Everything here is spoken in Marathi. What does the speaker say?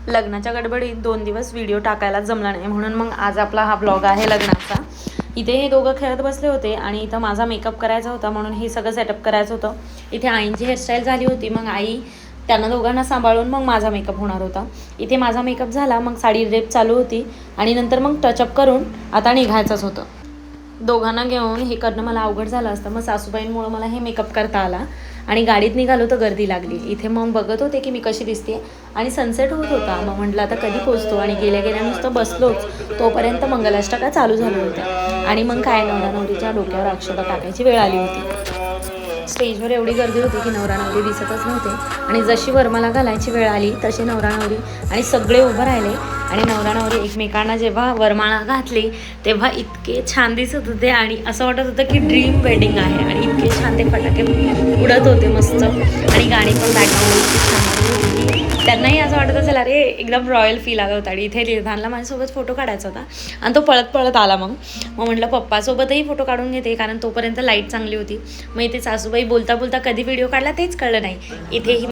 लग्नाच्या गडबडीत 2 दिवस व्हिडिओ टाकायला जमला नाही, म्हणून मग आज आपला हा ब्लॉग आहे लग्नाचा. इथे हे दोघं खेळत बसले होते आणि इथं माझा मेकअप करायचा होता, म्हणून हे सगळं सेटअप करायचं होतं. इथे आईंची हेअरस्टाईल झाली होती, मग आई त्यांना दोघांना सांभाळून मग माझा मेकअप होणार होता. इथे माझा मेकअप झाला, मग साडी ड्रेप चालू होती आणि नंतर मग टचअप करून आता निघायचंच होतं. दोघांना घेऊन हे करणं मला अवघड झालं असतं, मग सासूबाईंमुळं मला हे मेकअप करता आला. आणि गाडीत निघालो तर गर्दी लागली. इथे मग बघत होते की मी कशी दिसते आणि सनसेट होत होता. मग म्हटलं आता कधी पोचतो, आणि गेल्या गेल्या नुसतं बसलोच तोपर्यंत मंगलाष्टका चालू झाल्या होत्या. आणि मग काय नवरा नवरीच्या डोक्यावर अक्षता टाकायची वेळ आली होती. स्टेजवर एवढी गर्दी होती की नवरा नवरी दिसतच नव्हते, आणि जशी वरमाला घालायची वेळ आली तसे नवरा नवरी आणि सगळे उभं राहिले. आणि नवरा नवरी एकमेकांना जेव्हा वरमाळा घातली तेव्हा इतके छान दिसत होते, आणि असं वाटत होतं की ड्रीम वेडिंग आहे. आणि इतके छान ते फटाके उडत होते मस्त, आणि गाणी पण बॅकग्राऊंड इतकी छान होती. त्यांनाही असं वाटत असेल अरे एकदम रॉयल फील आला होता. आणि इथे लिधानला माझ्यासोबत फोटो काढायचा होता, आणि तो पळत पळत आला. मग म्हटलं पप्पासोबतही फोटो काढून घेते, कारण तोपर्यंत लाईट चांगली होती. मग इथे सासूबाई बोलता बोलता कधी व्हिडिओ काढला तेच कळलं नाही. इथेही